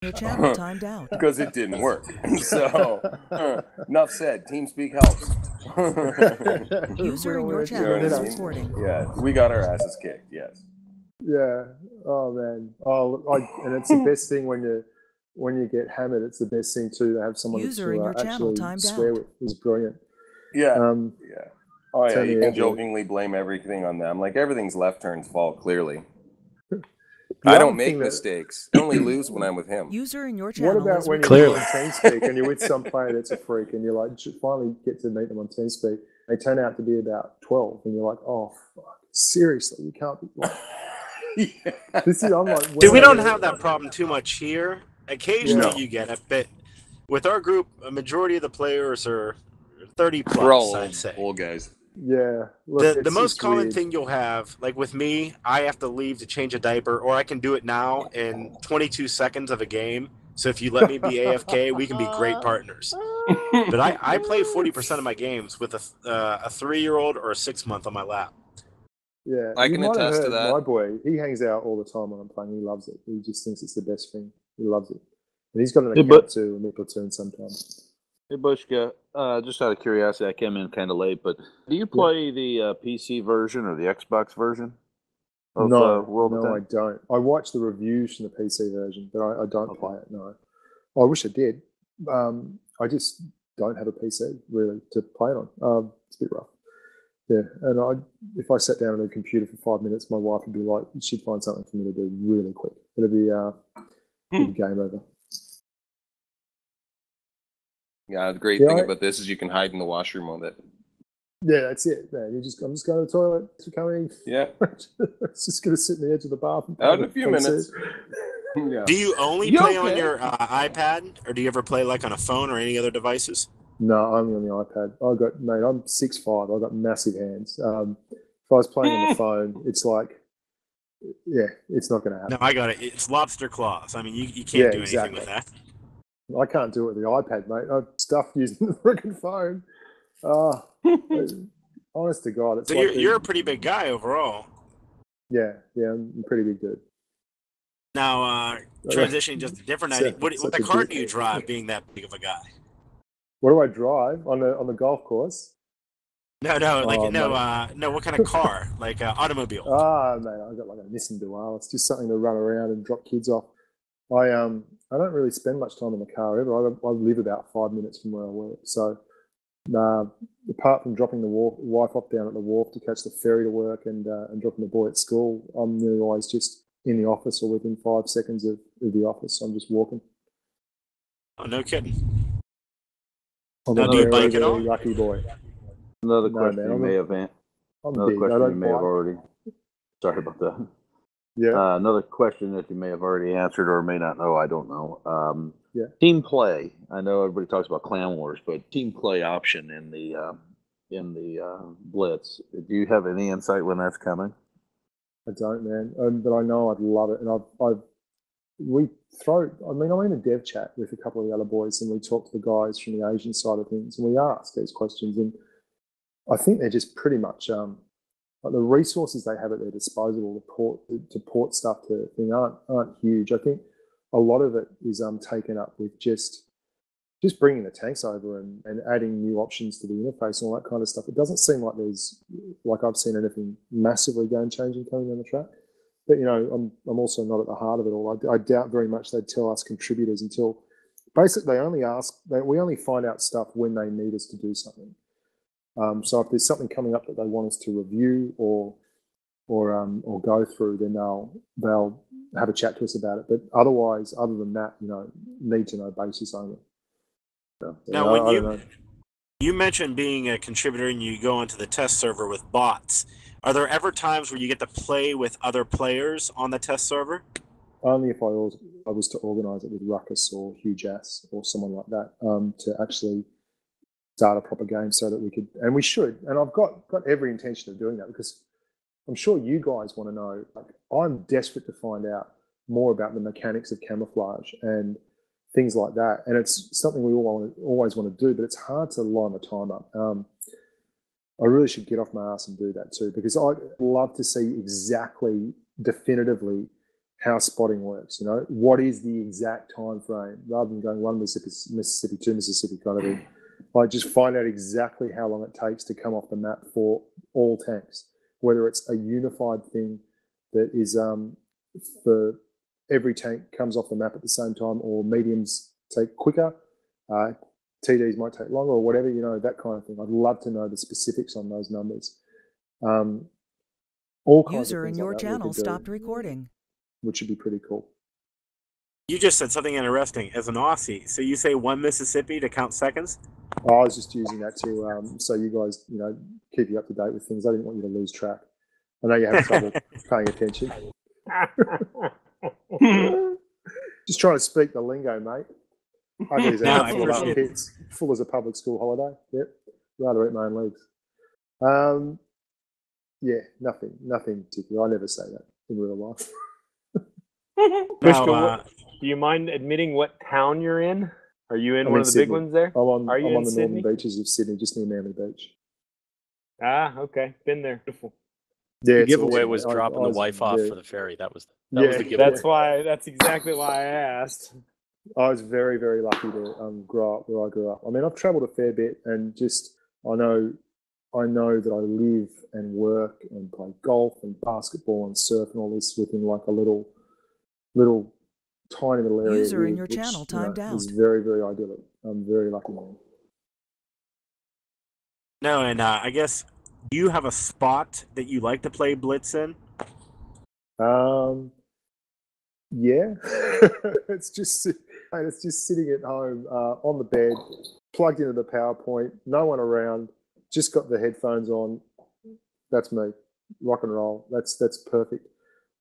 Your channel timed out. because it didn't work. So, enough said. TeamSpeak helps. User in your You know channel what is I mean? recording. Yeah, we got our asses kicked. Yes. Yeah. Oh man. And it's the best thing when you get hammered. It's the best thing too to have someone User in to your channel actually timed swear out. with. It's brilliant. Yeah. Yeah. Oh yeah. Tony You can Abbott. jokingly blame everything on them. Like everything's Left Turn's fault. Clearly. The I other don't make thing that- mistakes. I only lose when I'm with him. User in your channel What about is when recording. you're on TeamSpeak and you're with some player that's a freak and you like finally get to meet them on TeamSpeak? They turn out to be about 12 and you're like, oh, fuck, seriously, you can't be like. Yeah. This is, I'm like, Dude, we when don't I- have that problem too much here. Occasionally No. you get it, but with our group, a majority of the players are 30 plus, We're all I'd say. old guys. Yeah. Look, The it's most just common weird. thing you'll have, like with me, I have to leave to change a diaper, or I can do it now in 22 seconds of a game. So if you let me be AFK, we can be great partners. But I play 40% of my games with a 3-year-old or a 6-month on my lap. Yeah, I you can might have attest to heard that. My boy, he hangs out all the time when I'm playing. He loves it. He just thinks it's the best thing. He loves it. And he's got an account too, and we platoon sometimes. Hey, Bushka, just out of curiosity, I came in kind of late, but do you play the PC version or the Xbox version of World of No, I Tanks? don't. I watch the reviews from the PC version, but I don't play it, no. I wish I did. I just don't have a PC, really, to play it on. It's a bit rough. Yeah, and if I sat down on a computer for 5 minutes, my wife would be like, she'd find something for me to do really quick. It'd be game over. Yeah, the great thing about this is you can hide in the washroom with it. Yeah, that's it, man. I'm just going to the toilet. It's coming. Yeah. It's just going to sit in the edge of the bathroom. Out in a few minutes. Yeah. Do you only play on your iPad, or do you ever play like on a phone or any other devices? No, only on the iPad. I'm 6'5". I've got massive hands. If I was playing on the phone, it's like, yeah, it's not going to happen. No, I got it. It's lobster claws. I mean, you can't do anything with that. I can't do it with the iPad, mate. I'm stuffed using the freaking phone. Honest to God, it's so like you're a pretty big guy overall. Yeah, I'm a pretty big dude. Now, transitioning just a different idea. What car do you drive, being that big of a guy? What do I drive on the golf course? No, what kind of car? Like automobile? Mate, I got like a Nissan Dual. It's just something to run around and drop kids off. I don't really spend much time in the car ever. I live about 5 minutes from where I work. So, apart from dropping the wife off down at the wharf to catch the ferry to work and dropping the boy at school, I'm nearly always just in the office or within 5 seconds of the office. I'm just walking. Oh, no kidding. I'm now, do you bike at all? Lucky boy. Another question you may have already. Sorry about that. Yeah. Another question that you may have already answered or may not know. I don't know. Team play. I know everybody talks about Clan Wars, but team play option in the Blitz. Do you have any insight when that's coming? I don't, man. But I know I'd love it, and I'm in a dev chat with a couple of the other boys, and we talk to the guys from the Asian side of things, and we ask these questions, and I think they're just pretty much like the resources they have at their disposal to port stuff to thing aren't huge. I think a lot of it is taken up with just bringing the tanks over and adding new options to the interface and all that kind of stuff. It doesn't seem like I've seen anything massively game changing coming down the track. But I'm also not at the heart of it all. I doubt very much they'd tell us contributors until basically we only find out stuff when they need us to do something. So if there's something coming up that they want us to review or go through, then they'll have a chat to us about it. But otherwise, other than that, need to know basis only. So, now, when you mentioned being a contributor and you go into the test server with bots, are there ever times where you get to play with other players on the test server? Only if I was to organise it with Ruckus or Hugh Jass or someone like that to actually start a proper game so that we could, and we should, and I've got every intention of doing that because I'm sure you guys want to know, like I'm desperate to find out more about the mechanics of camouflage and things like that, and it's something we always want to do, but it's hard to line the time up. I really should get off my ass and do that too, because I'd love to see exactly, definitively how spotting works. You know, what is the exact time frame, rather than going one Mississippi, two Mississippi kind of thing. Like, just find out exactly how long it takes to come off the map for all tanks, whether it's a unified thing that is for every tank comes off the map at the same time, or mediums take quicker, TDs might take longer, or whatever, you know, that kind of thing. I'd love to know the specifics on those numbers. All kinds User of in things your like that channel we could do, stopped recording. which would be pretty cool. You just said something interesting as an Aussie. So you say one Mississippi to count seconds? I was just using that to so you guys, you know, keep you up to date with things. I didn't want you to lose track. I know you have trouble paying attention. Just trying to speak the lingo, mate. I think No, I full of other appreciate kids, full as a public school holiday. Yep, rather eat my own legs. Yeah, nothing particular. I never say that in real life. Bushka, do you mind admitting what town you're in? Are you in one of the big ones there? I'm on Are you the in Sydney? northern beaches of Sydney, just near Manly Beach. Ah, okay. Been there. Beautiful. Yeah, The it's giveaway awesome. was I dropping the was wife off very- for the ferry. That was Yeah, the giveaway. That's exactly why I asked. I was very, very lucky to grow up where I grew up. I mean, I've travelled a fair bit, and just I know that I live and work and play golf and basketball and surf and all this within like a little tiny little area. User in here, your which, channel you know, timed out. is very, very idyllic. I'm very lucky, man. No, and I guess, do you have a spot that you like to play Blitz in? Yeah, it's just sitting at home on the bed, plugged into the PowerPoint, no one around, just got the headphones on. That's me, rock and roll. That's perfect.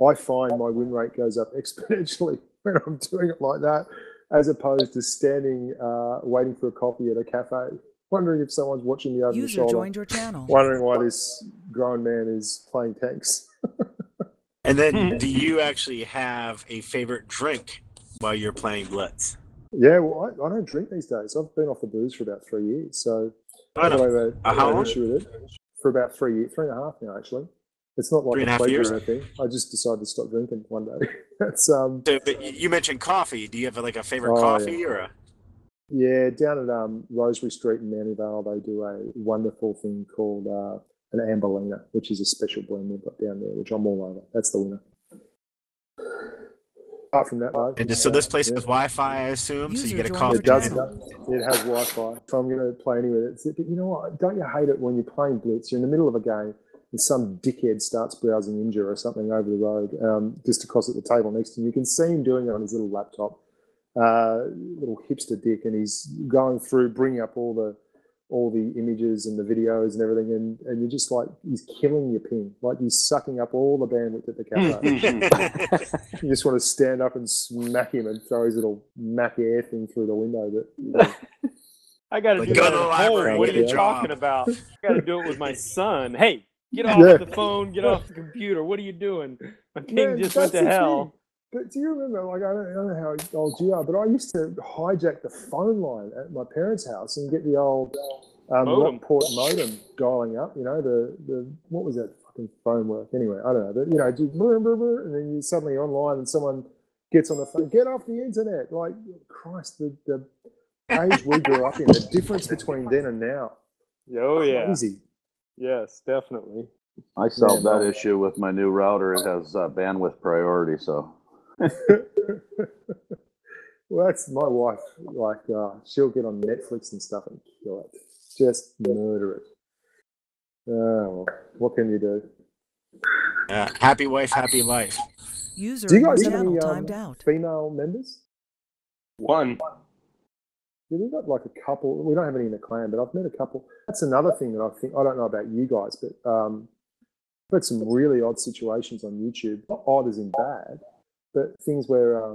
I find my win rate goes up exponentially when I'm doing it like that, as opposed to standing waiting for a coffee at a cafe, wondering if someone's watching me over the User shoulder, joined your channel. wondering why this grown man is playing tanks. And then, do you actually have a favorite drink while you're playing Blitz? Yeah, well, I don't drink these days. I've been off the booze for about 3 years, so I don't have how an long? issue with it. For about 3 years, 3.5 now, actually. It's not like 3.5 a pleasure years? or anything. I just decided to stop drinking one day. That's So, but you mentioned coffee. Do you have like a favorite coffee yeah. or a? Yeah, down at Rosebery Street in Manly Vale, they do a wonderful thing called an Amberlina, which is a special blend we've got down there, which I'm all over. That's the winner. Apart from that, though. And so this place has Wi-Fi, I assume, so you get a User coffee. It does. channel. It has Wi-Fi. So I'm going to play anywhere. But you know what? Don't you hate it when you're playing Blitz? You're in the middle of a game and some dickhead starts browsing Injure or something over the road, just across at the table next to him. You can see him doing it on his little laptop, little hipster dick, and he's going through, bringing up all the images and the videos and everything, and you're just like, he's killing your ping, like he's sucking up all the bandwidth at the cafe. You just want to stand up and smack him and throw his little Mac Air thing through the window. But you know. I got to Like, do go that to the at library, home. What are get you a job. talking about? I got to do it with my son. Hey, get off Yeah. the phone. Get off the computer. What are you doing? My ping Man, just went that's to the hell. thing. But do you remember, like, I don't know how old you are, but I used to hijack the phone line at my parents' house and get the old Modem. Lockport modem dialing up, you know, the what was that fucking phone work? Anyway, I don't know. But, you know, just and then you're suddenly online and someone gets on the phone, get off the internet. Like, Christ, the age we grew up in, the difference between then and now. Oh, yeah. Crazy. Yes, definitely. I solved Yeah, that well. issue with my new router. It has bandwidth priority, so. Well, that's my wife. Like, she'll get on Netflix and stuff and kill it. Just murder it. Oh, well, what can you do? Happy wife, happy life. User Do you in your guys have channel any timed out. female members? One. Yeah, we've got like a couple. We don't have any in the clan, but I've met a couple. That's another thing that I think, I don't know about you guys, but I've had some really odd situations on YouTube. Not odd as in bad, but things where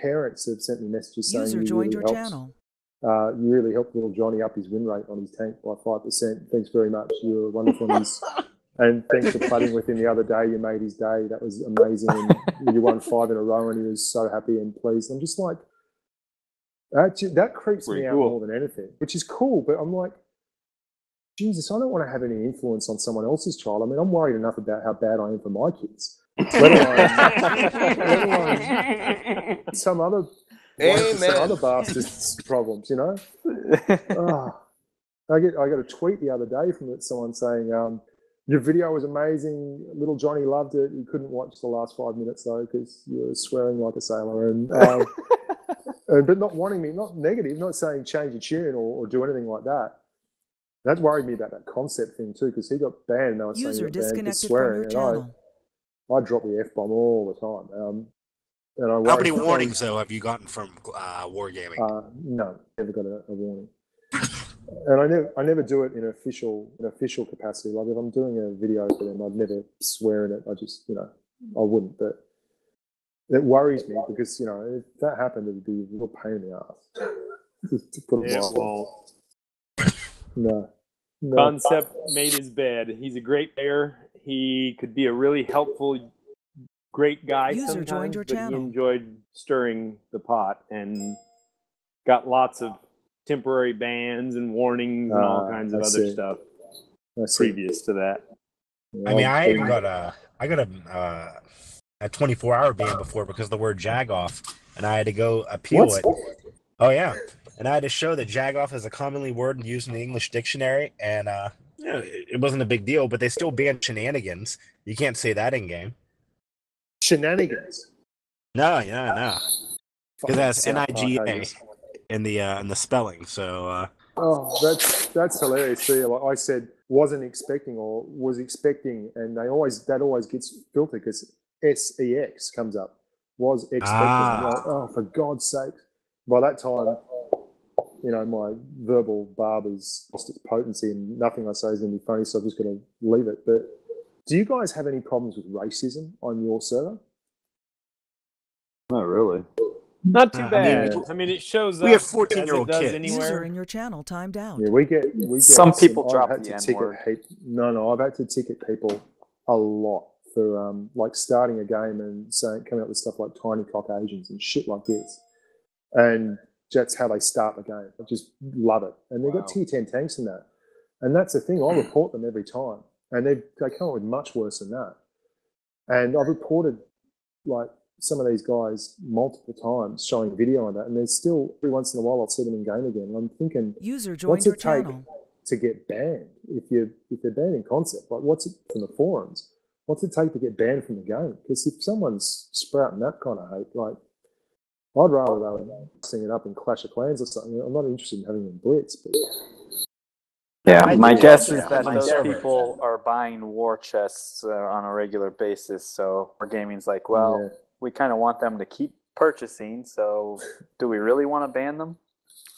parents have sent me messages saying User you joined really your helped. channel. You really helped little Johnny up his win rate on his tank by 5%. Thanks very much. You were wonderful. And thanks for putting with him the other day. You made his day. That was amazing. And you won 5 in a row, and he was so happy and pleased. I'm just like, that creeps Pretty me out cool. more than anything, which is cool. But I'm like, Jesus, I don't want to have any influence on someone else's child. I mean, I'm worried enough about how bad I am for my kids. let alone some other bastards' problems, you know. I got a tweet the other day from someone saying, "Your video was amazing. Little Johnny loved it. He couldn't watch the last 5 minutes though because you were swearing like a sailor." And but not wanting me, not negative, not saying change your tune or do anything like that. That worried me about that concept thing too, because he got banned and they were saying he got banned for swearing, and I drop the F-bomb all the time. And how many warnings though have you gotten from Wargaming? No, never got a warning. And I never do it in official capacity. Like if I'm doing a video for them, I'd never swear in it. I just, I wouldn't. But it worries me because, if that happened, it'd be a real pain in the ass. to put it No. Concept made his bed. He's a great player. He could be a really helpful, great guy sometimes, but he enjoyed stirring the pot and got lots of temporary bans and warnings and all kinds of other stuff previous to that. I mean, I even got a 24-hour ban before because of the word jagoff, and I had to go appeal it. Oh yeah, and I had to show that jagoff is a commonly word used in the English dictionary, and it wasn't a big deal, but they still banned shenanigans. You can't say that in game. Shenanigans? No, because that's NIGA in the spelling. So. That's hilarious. See, like I said, wasn't expecting or was expecting, and that always gets filtered because SEX comes up. Was expecting. Like, for God's sake! By that time, my verbal barber's lost its potency, and nothing I say is going to be funny, so I'm just going to leave it. But do you guys have any problems with racism on your server? Not really. Not too bad. I mean, it shows up. We have 14-year-old kids. User in your channel timed out. Yeah, we get some people drop the N-word. No, I've had to ticket people a lot for like starting a game and coming up with stuff like tiny cock Asians and shit like this. And that's how they start the game. I just love it. And they've got tier 10 tanks in that. And that's the thing. I report them every time. And they come up with much worse than that. And I've reported like some of these guys multiple times showing video on that, and there's still every once in a while I'll see them in game again. And I'm thinking, what's it take to get banned if they're banned in concept? Like, what's it from the forums? What's it take to get banned from the game? Because if someone's sprouting that kind of hate, like, I'd rather they were sing it up in Clash of Clans or something. I'm not interested in having them Blitz. But yeah, my guess is that those people are buying war chests on a regular basis. So Wargaming's like, well. Yeah. We kind of want them to keep purchasing, so do we really want to ban them?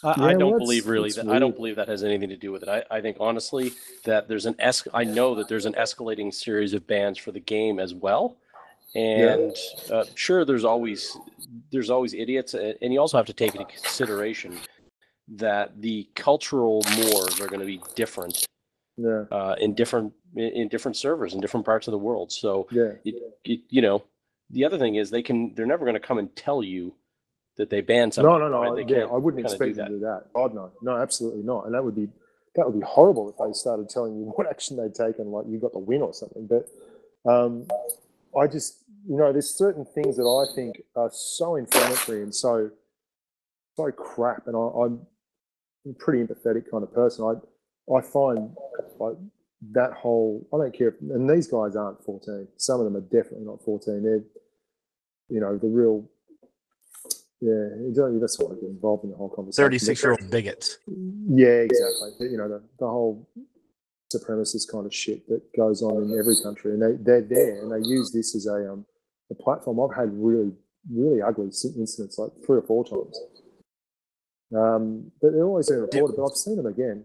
I don't believe that has anything to do with it. I think honestly that there's I know that there's an escalating series of bans for the game as well, and sure, there's always idiots, and you also have to take into consideration that the cultural mores are going to be different. In different servers in different parts of the world. So the other thing is they're never going to come and tell you that they banned something. No. Right? I wouldn't expect them to do that. God, no, absolutely not. And that would be horrible if they started telling you what action they'd taken, like you got the win or something. But I just, there's certain things that I think are so inflammatory and so crap. And I'm a pretty empathetic kind of person. I find like that whole, I don't care, and these guys aren't 14. Some of them are definitely not 14. They're, the real, that's why I get involved in the whole conversation. 36-year-old bigots. Yeah, exactly. The whole supremacist kind of shit that goes on in every country, and they're there, and they use this as a platform. I've had really, really ugly incidents, like 3 or 4 times. But they're always being reported, but I've seen them again.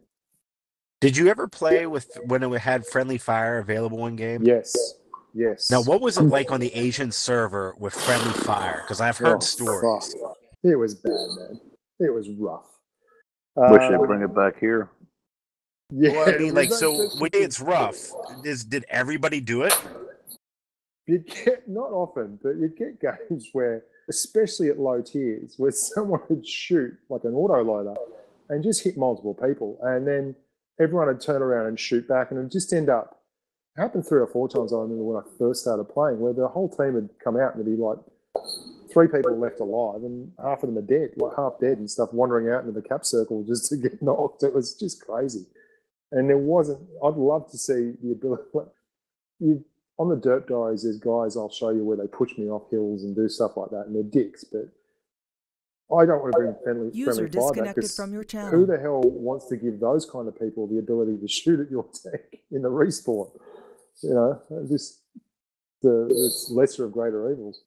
Did you ever play when it had friendly fire available in game? Yes. Now, what was it like on the Asian server with friendly fire? Because I've heard stories. Fuck. It was bad, man. It was rough. Wish they'd bring it back here. Yeah, well, I mean, when it's rough, did everybody do it? You'd get, not often, but you'd get games where, especially at low tiers, where someone would shoot like an autoloader and just hit multiple people, and then everyone would turn around and shoot back, and it would just end up happened 3 or 4 times. I remember when I first started playing, where the whole team had come out and there'd be like 3 people left alive, and half of them are dead, like half dead and stuff, wandering out into the cap circle just to get knocked. It was just crazy. And there wasn't. I'd love to see the ability. On the Dirt Diaries, there's guys I'll show you where they push me off hills and do stuff like that, and they're dicks. But I don't want to bring friendly fire back, because from your channel. who the hell wants to give those kind of people the ability to shoot at your tank in the respawn? You know, just the lesser of greater evils.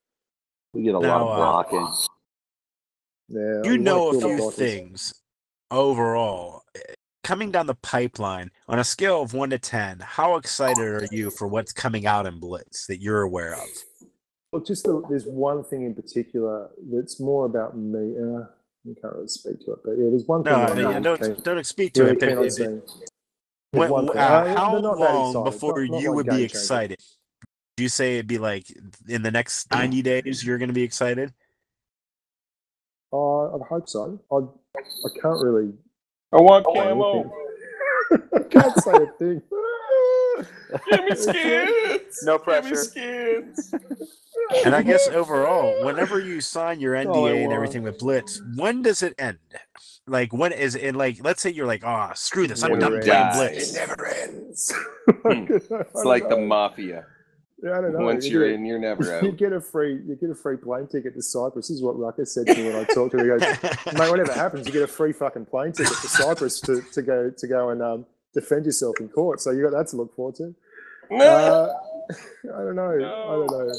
We get a lot of blocking. Yeah, you know a few things overall. Coming down the pipeline, on a scale of 1 to 10, how excited are you for what's coming out in Blitz that you're aware of? Well, there's one thing in particular that's more about me. I can't really speak to it, but yeah, there's one thing. Don't speak to it. How long before you would be excited? Do you say it'd be like in the next 90 days you're going to be excited? I'd hope so. I can't really. I want camo. I can't say a thing. Give me skins. No pressure. Give me skins. And I guess overall, whenever you sign your NDA and everything with Blitz, when does it end? Like, when is it? Like, let's say you're like, oh, screw this, I'm done playing Blitz. It never ends. It's like the mafia. Yeah, I don't know. Once you're in, you're never out. You get a free plane ticket to Cyprus. This is what Rucker said to me when I talked to him. He goes, mate, whatever happens, you get a free fucking plane ticket to Cyprus to go and defend yourself in court. So you got that to look forward to. I don't know. I don't know.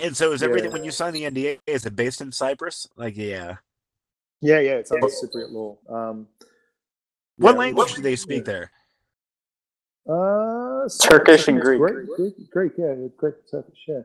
And so is everything when you sign the NDA, is it based in Cyprus? Like, yeah. Yeah, it's under Cypriot law. What language do they speak there? Turkish and Greek. Greek, yeah, Greek, Turkish, yeah.